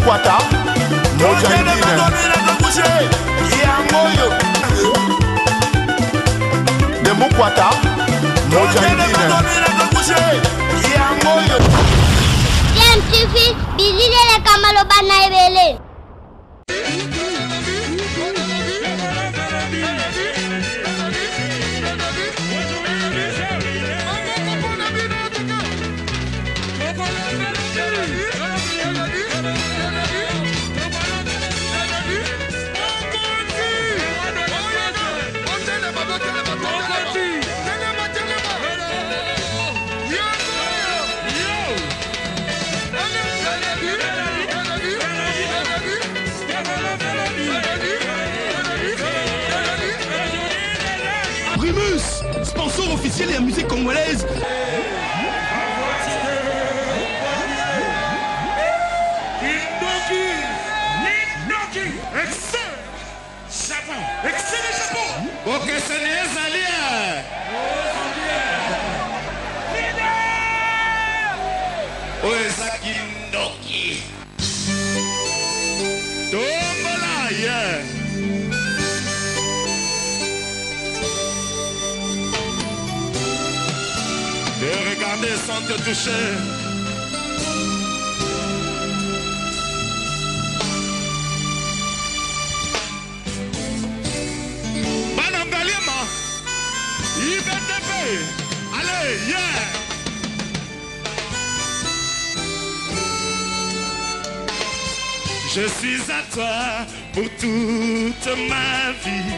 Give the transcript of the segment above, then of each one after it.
Mukwata, Mojangine, de Mukwata, Mojangine. Tiens, suffit, Billy les Kamalobana et Primus, sponsor officiel de la musique congolaise. Ok, ce n'est Zalia. Oezaki Ndoki. Tombola, yeah. De regarder sans te toucher. Allez, yeah! Je suis à toi pour toute ma vie.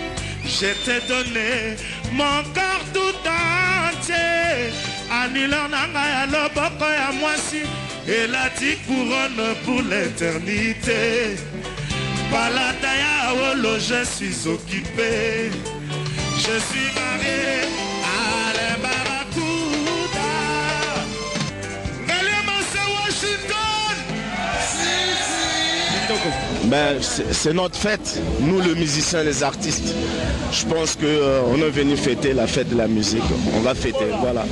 Je t'ai donné mon corps tout entier. Annulant nanga ya loboko ya mwasi. Et la tique couronne pour l'éternité. Palataya Wolo, je suis occupé. Je suis marié à la Barracuda. Washington. Ben, c'est notre fête, nous les musiciens, les artistes. Je pense qu'on est venu fêter la fête de la musique. On va fêter, voilà.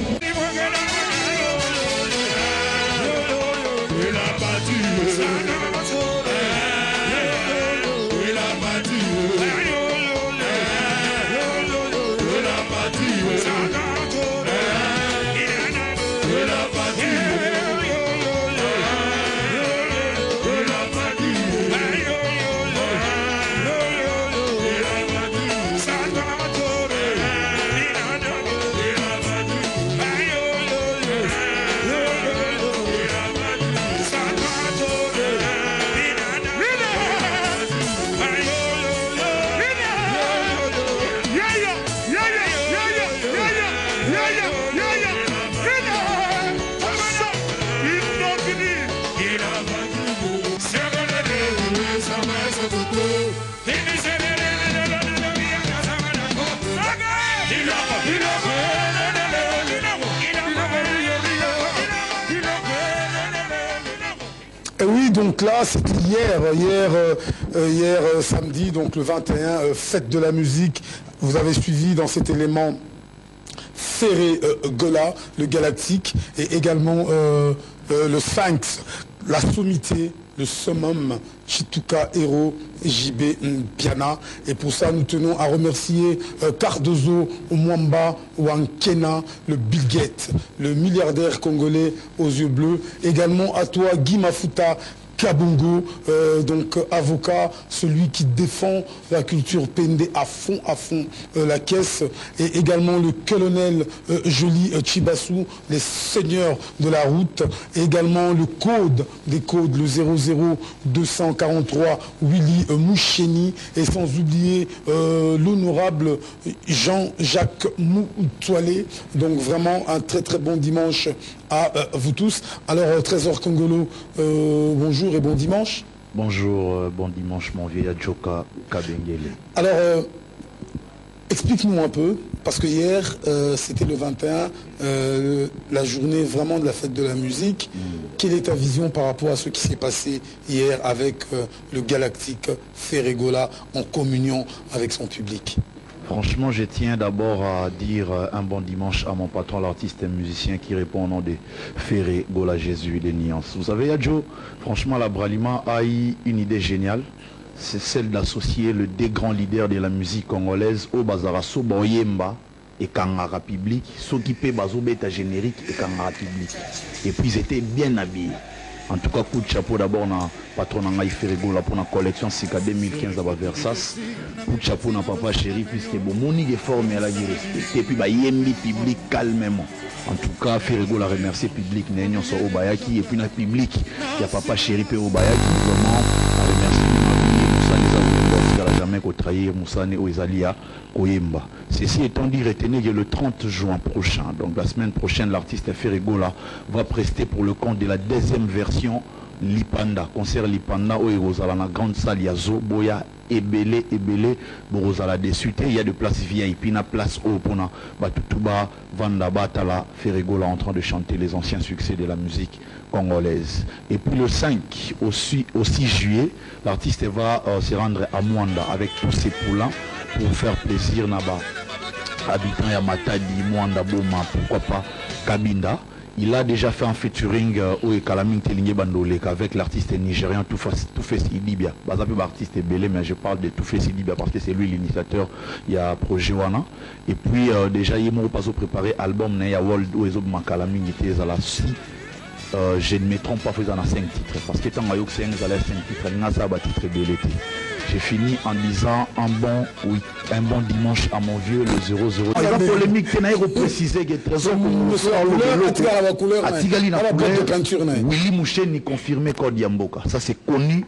Et oui, donc là, c'était hier samedi, donc le 21, fête de la musique. Vous avez suivi dans cet élément Ferré Gola, le Galactique, et également le Sphinx, la sommité, le summum, Chituka Hero, JB Piana. Et pour ça, nous tenons à remercier Cardozo Mwamba Wankena, le Bill Gates, le milliardaire congolais aux yeux bleus. Également à toi, Guy Mafuta Kabungo, donc avocat, celui qui défend la culture PND à fond la caisse, et également le colonel Joly Chibassou, les seigneurs de la route, et également le code des codes, le 00243 Willy Moucheni, et sans oublier l'honorable Jean-Jacques Moutoualé. Donc vraiment un très bon dimanche à vous tous. Alors Trésor Congolo, bonjour et bon dimanche. Bonjour, bon dimanche mon vieux Adjoka Kabengele. Alors, explique-nous un peu, parce que hier, c'était le 21, la journée vraiment de la fête de la musique. Quelle est ta vision par rapport à ce qui s'est passé hier avec le Galactique Ferré Gola en communion avec son public? Franchement, je tiens d'abord à dire un bon dimanche à mon patron, l'artiste et musicien qui répond au nom de Ferré Gola Jésus des Nuances. Vous savez, Yadjo, franchement, la Bralima a eu une idée géniale. C'est celle d'associer les deux grands leaders de la musique congolaise au Bazarasso Boyemba et Kangara Public, ceux qui paient Bazobeta générique et Kangara Public. Et puis ils étaient bien habillés. En tout cas, coup de chapeau d'abord na patron Nangaï Ferregola pour la collection Sika 2015 à Versas. Coup de chapeau na papa chéri puisque bon moni est formé à la respecté. Et puis bah yembi public calmement. En tout cas, Ferregola remercier public Nénion sur Obayaki et puis na public il y a papa chéri pe Obayaki vraiment à remercier Moussa les avoués la jamais qu'on trahir Moussa né Oezalia Koyemba. Ceci étant dit, retenez que le 30 juin prochain, donc la semaine prochaine, l'artiste Ferregola va prester pour le compte de la deuxième version Lipanda, concert Lipanda au Rosala, la grande salle Yazo, Boya, Ebele, Borosala dessus. Il y a de place VIP, na place haut pour Batutuba, Vanda Batala, Ferregola en train de chanter les anciens succès de la musique congolaise. Et puis le 5 au 6 juillet, l'artiste va se rendre à Mwanda avec tous ses poulains pour faire plaisir Naba. Habitant Yamatadi, Mwanda, Boma, pourquoi pas Kabinda. Il a déjà fait un featuring au Kalaming Telingue Bandolek avec l'artiste nigérien Toufé Sidibia. Bazape l'artiste est belé, mais je parle de Toufé Sidibia parce que c'est lui l'initiateur. Il y a Projet Wana. Et puis déjà, il m'a pas préparé album, il y a World Oezob Makalaming était à la si. Je ne me trompe pas, faisant 5 titres. Parce que tant que c'est 5 titres, il y a titre belé. J'ai fini en disant un bon dimanche à mon vieux, le 00. Il y a une polémique qui n'a pas précisé que Trésor Willy Mouché ni confirmé Code Yamboka. Ça c'est connu.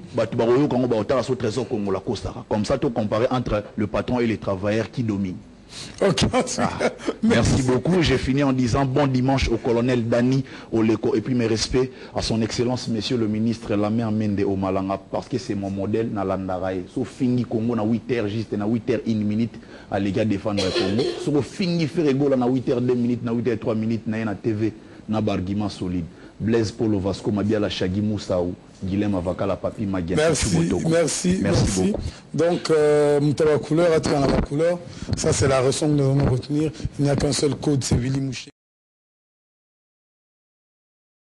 Comme ça, tu compares entre le patron et les travailleurs qui dominent. Okay. Merci beaucoup. J'ai fini en disant bon dimanche au colonel Dani Oleko et puis mes respects à son excellence monsieur le ministre Lamé Mende Omalanga parce que c'est mon modèle na landarae. So fingi Congo na 8h juste na 8h 1 minute à les gars défendre le Congo. So fingi Ferregola na 8h 2 minutes na 8h 3 minutes na TV na argument solide. Blaise Polo Vasco Mabiala Chagi Moussaou Guilhem Avakala Papi Magia. Merci beaucoup. Donc Moutaba couleur, à travers la couleur, ça c'est la raison que nous allons retenir. Il n'y a qu'un seul code, c'est Willy Mouché.